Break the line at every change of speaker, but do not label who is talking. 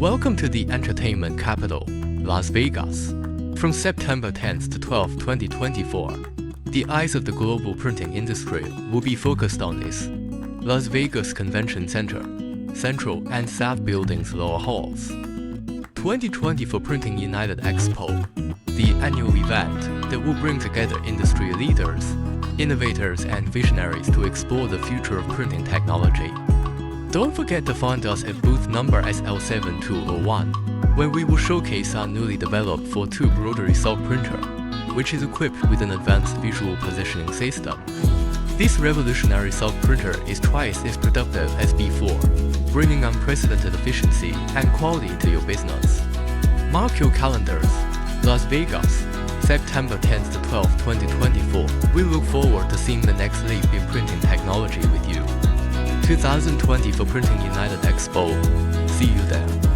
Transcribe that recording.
Welcome to the entertainment capital, Las Vegas. From September 10th to 12th, 2024, the eyes of the global printing industry will be focused on this Las Vegas Convention Center, Central and South Building's lower halls. 2024 Printing United Expo, the annual event that will bring together industry leaders, innovators, and visionaries to explore the future of printing technology. Don't forget to find us at booth number SL7201, where we will showcase our newly developed 4-tube rotary self printer, which is equipped with an advanced visual positioning system. This revolutionary self printer is twice as productive as before, bringing unprecedented efficiency and quality to your business. Mark your calendars, Las Vegas, September 10th to 12th, 2024. We look forward to seeing the next leap in printing technology with you. 2024 Printing United Expo. See you there.